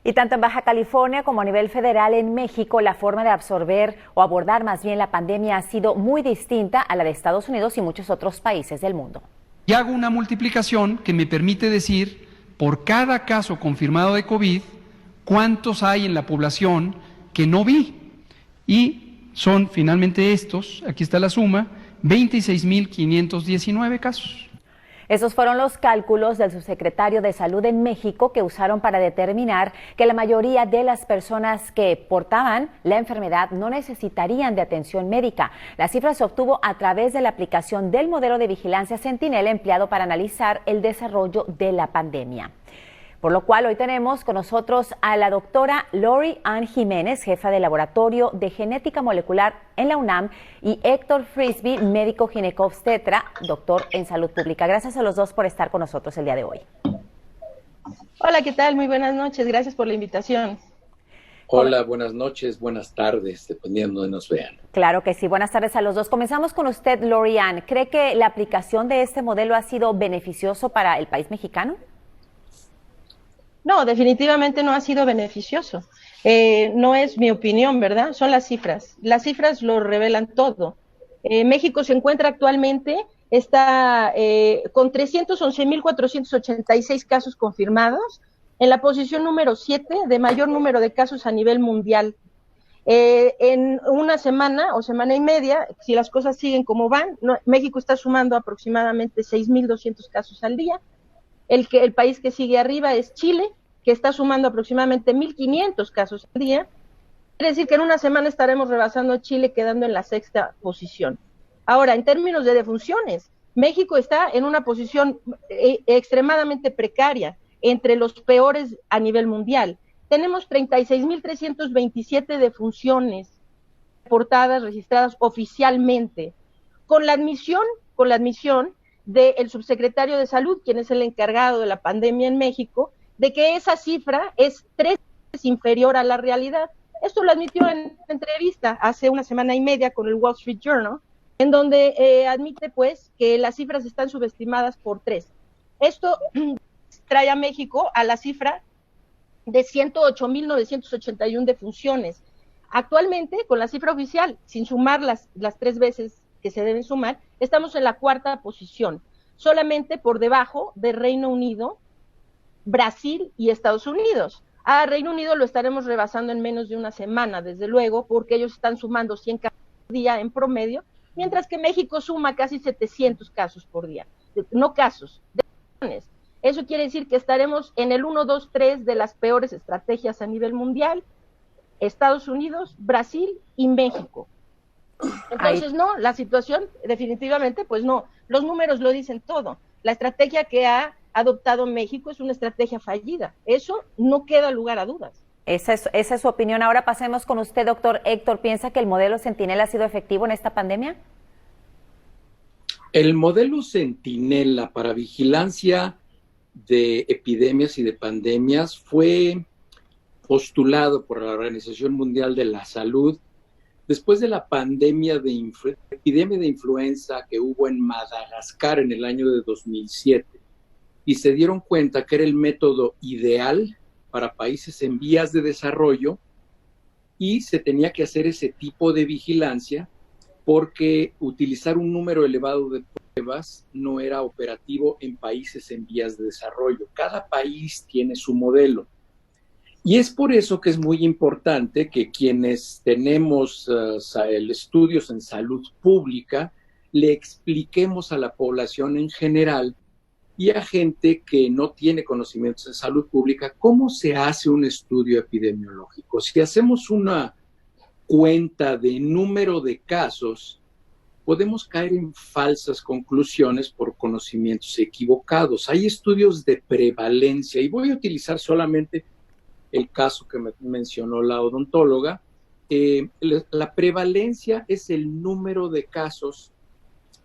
Y tanto en Baja California como a nivel federal en México, la forma de absorber o abordar más bien la pandemia ha sido muy distinta a la de Estados Unidos y muchos otros países del mundo. Y hago una multiplicación que me permite decir, por cada caso confirmado de COVID, cuántos hay en la población que no vi. Y son finalmente estos, aquí está la suma, 26,519 casos. Esos fueron los cálculos del subsecretario de Salud en México que usaron para determinar que la mayoría de las personas que portaban la enfermedad no necesitarían de atención médica. La cifra se obtuvo a través de la aplicación del modelo de vigilancia Sentinel empleado para analizar el desarrollo de la pandemia. Por lo cual hoy tenemos con nosotros a la doctora Lori Ann Jiménez, jefa de Laboratorio de Genética Molecular en la UNAM, y Héctor Frisby, médico ginecobstetra, doctor en salud pública. Gracias a los dos por estar con nosotros el día de hoy. Hola, ¿qué tal? Muy buenas noches. Gracias por la invitación. Hola, buenas noches, buenas tardes, dependiendo de nos vean. Claro que sí. Buenas tardes a los dos. Comenzamos con usted, Lori Ann. ¿Cree que la aplicación de este modelo ha sido beneficioso para el país mexicano? No, definitivamente no ha sido beneficioso. No es mi opinión, ¿verdad? Son las cifras. Las cifras lo revelan todo. México se encuentra actualmente, está con 311,486 casos confirmados, en la posición número 7 de mayor número de casos a nivel mundial. En una semana o semana y media, si las cosas siguen como van, México está sumando aproximadamente 6,200 casos al día. El país que sigue arriba es Chile, que está sumando aproximadamente 1,500 casos al día. Quiere decir que en una semana estaremos rebasando a Chile, quedando en la 6ª posición. Ahora, en términos de defunciones, México está en una posición extremadamente precaria, entre los peores a nivel mundial. Tenemos 36,327 defunciones reportadas, registradas oficialmente, con la admisión del subsecretario de Salud, quien es el encargado de la pandemia en México, de que esa cifra es 3 veces inferior a la realidad. Esto lo admitió en entrevista hace una semana y media con el Wall Street Journal, en donde admite pues que las cifras están subestimadas por 3. Esto trae a México a la cifra de 108,981 defunciones. Actualmente, con la cifra oficial, sin sumar las 3 veces que se deben sumar, estamos en la 4ª posición, solamente por debajo de Reino Unido, Brasil y Estados Unidos. A Reino Unido lo estaremos rebasando en menos de una semana, desde luego, porque ellos están sumando 100 casos por día en promedio, mientras que México suma casi 700 casos por día. No casos, defunciones. Eso quiere decir que estaremos en el 1, 2, 3 de las peores estrategias a nivel mundial: Estados Unidos, Brasil y México. Entonces, no, la situación definitivamente, pues no, los números lo dicen todo. La estrategia que ha adoptado México es una estrategia fallida. Eso no queda lugar a dudas. Esa es su opinión. Ahora pasemos con usted, doctor Héctor. ¿Piensa que el modelo Centinela ha sido efectivo en esta pandemia? El modelo Centinela para vigilancia de epidemias y de pandemias fue postulado por la Organización Mundial de la Salud después de la epidemia de influenza que hubo en Madagascar en el año de 2007. Y se dieron cuenta que era el método ideal para países en vías de desarrollo y se tenía que hacer ese tipo de vigilancia porque utilizar un número elevado de pruebas no era operativo en países en vías de desarrollo. Cada país tiene su modelo. Y es por eso que es muy importante que quienes tenemos estudios en salud pública le expliquemos a la población en general y a gente que no tiene conocimientos en salud pública cómo se hace un estudio epidemiológico. Si hacemos una cuenta de número de casos, podemos caer en falsas conclusiones por conocimientos equivocados. Hay estudios de prevalencia y voy a utilizar solamente el caso que me mencionó la odontóloga. La prevalencia es el número de casos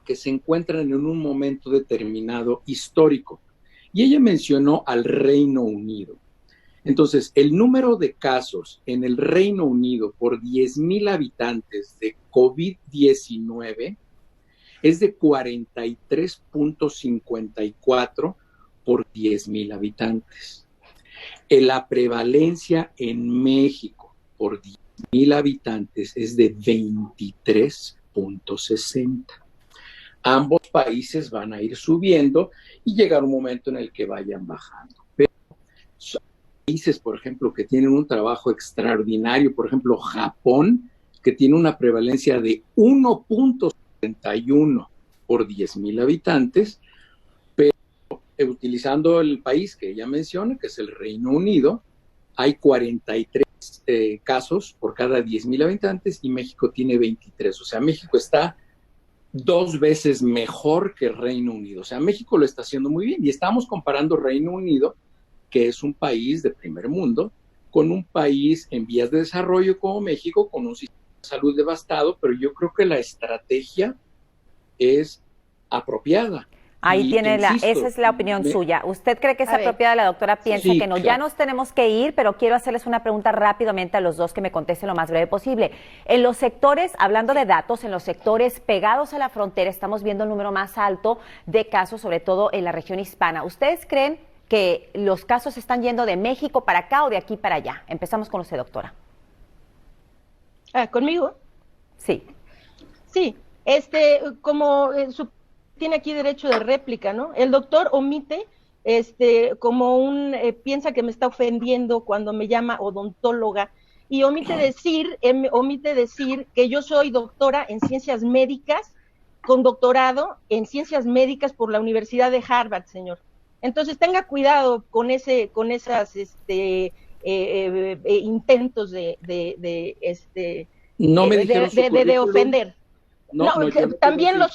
que se encuentran en un momento determinado histórico. Y ella mencionó al Reino Unido. Entonces, el número de casos en el Reino Unido por 10,000 habitantes de COVID-19 es de 43.54 por 10,000 habitantes. La prevalencia en México por 10,000 habitantes es de 23.60. Ambos países van a ir subiendo y llegar un momento en el que vayan bajando. Pero son países, por ejemplo, que tienen un trabajo extraordinario, por ejemplo, Japón, que tiene una prevalencia de 1.71 por 10,000 habitantes, pero utilizando el país que ella menciona, que es el Reino Unido, hay 43 casos por cada 10,000 habitantes y México tiene 23. O sea, México está 2 veces mejor que Reino Unido. O sea, México lo está haciendo muy bien y estamos comparando Reino Unido, que es un país de primer mundo, con un país en vías de desarrollo como México, con un sistema de salud devastado, pero yo creo que la estrategia es apropiada. Ahí tiene esa es la opinión suya. ¿Usted cree que es apropiada? La doctora piensa que no. Claro. Ya nos tenemos que ir, pero quiero hacerles una pregunta rápidamente a los dos que me contesten lo más breve posible. En los sectores, hablando de datos, en los sectores pegados a la frontera estamos viendo el número más alto de casos, sobre todo en la región hispana. ¿Ustedes creen que los casos están yendo de México para acá o de aquí para allá? Empezamos con usted, doctora. ¿Conmigo? Sí. Sí, como tiene aquí derecho de réplica, ¿no? El doctor omite, piensa que me está ofendiendo cuando me llama odontóloga, y omite decir que yo soy doctora en ciencias médicas, con doctorado en ciencias médicas por la Universidad de Harvard, señor. Entonces tenga cuidado con esas intentos de ofender. No, también lo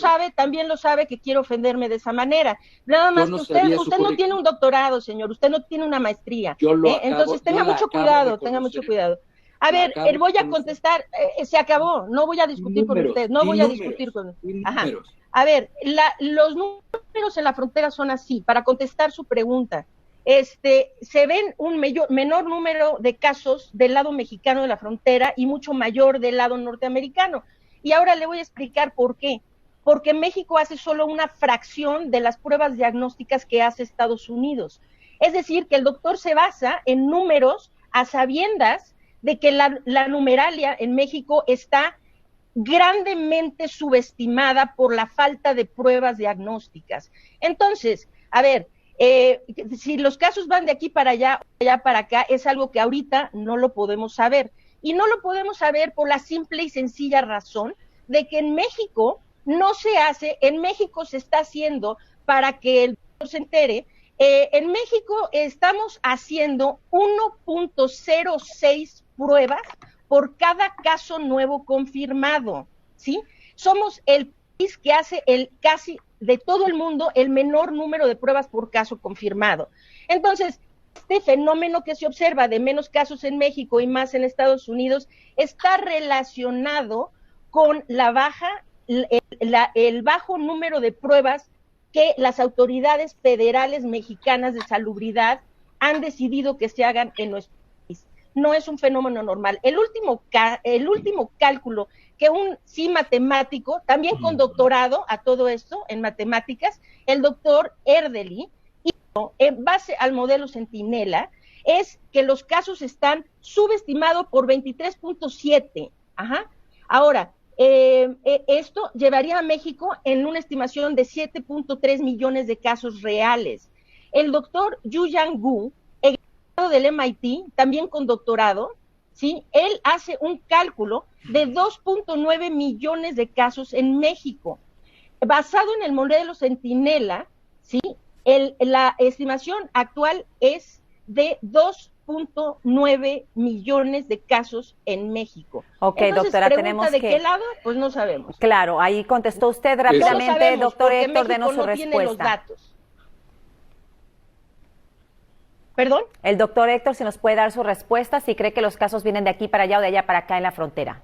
sabe que quiere ofenderme de esa manera. Nada más que usted no tiene un doctorado, señor, usted no tiene una maestría. Entonces tenga mucho cuidado. A ver, voy a contestar, se acabó, no voy a discutir con usted, Ajá. A ver, los números en la frontera son así, para contestar su pregunta. Se ven un menor número de casos del lado mexicano de la frontera y mucho mayor del lado norteamericano. Y ahora le voy a explicar por qué. Porque México hace solo una fracción de las pruebas diagnósticas que hace Estados Unidos. Es decir, que el doctor se basa en números a sabiendas de que la numeralia en México está grandemente subestimada por la falta de pruebas diagnósticas. Entonces, a ver, si los casos van de aquí para allá para acá, es algo que ahorita no lo podemos saber. Y no lo podemos saber por la simple y sencilla razón de que en México no se hace, en México se está haciendo, para que el doctor se entere, en México estamos haciendo 1.06 pruebas por cada caso nuevo confirmado, ¿sí? Somos el país que hace casi de todo el mundo el menor número de pruebas por caso confirmado. Entonces, este fenómeno que se observa de menos casos en México y más en Estados Unidos está relacionado con el bajo número de pruebas que las autoridades federales mexicanas de salubridad han decidido que se hagan en nuestro país. No es un fenómeno normal. El último cálculo que un matemático, también con doctorado a todo esto en matemáticas, el doctor Erdely, en base al modelo Centinela, es que los casos están subestimados por 23.7. Ajá. Ahora, esto llevaría a México en una estimación de 7.3 millones de casos reales. El doctor Yu-Yang Gu, egresado del MIT, también con doctorado, ¿sí? Él hace un cálculo de 2.9 millones de casos en México. Basado en el modelo Centinela, ¿sí? La estimación actual es de 2.9 millones de casos en México. Ok, entonces, doctora, tenemos ¿de qué lado? Pues no sabemos. Claro, ahí contestó usted rápidamente, no doctor Héctor, México denos su no respuesta. Tiene los datos. ¿Perdón? El doctor Héctor, si nos puede dar su respuesta, si cree que los casos vienen de aquí para allá o de allá para acá en la frontera.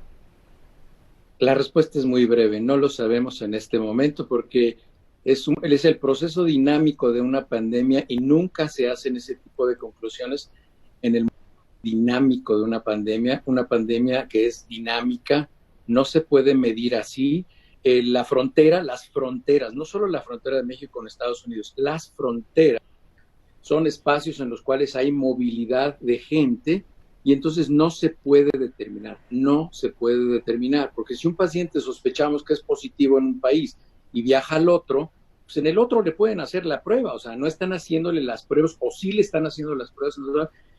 La respuesta es muy breve, no lo sabemos en este momento porque es el proceso dinámico de una pandemia y nunca se hacen ese tipo de conclusiones en el dinámico de una pandemia que es dinámica, no se puede medir así. Las fronteras, no solo la frontera de México con Estados Unidos, las fronteras son espacios en los cuales hay movilidad de gente y entonces no se puede determinar, porque si un paciente sospechamos que es positivo en un país y viaja al otro, pues en el otro le pueden hacer la prueba, o sea, no están haciéndole las pruebas, o sí le están haciendo las pruebas,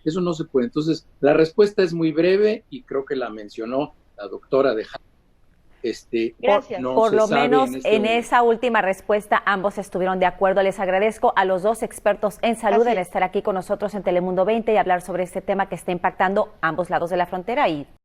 eso no se puede. Entonces, la respuesta es muy breve y creo que la mencionó la doctora de Gracias. no Por se lo sabe menos en en esa última respuesta ambos estuvieron de acuerdo. Les agradezco a los dos expertos en salud en estar aquí con nosotros en Telemundo 20 y hablar sobre este tema que está impactando ambos lados de la frontera y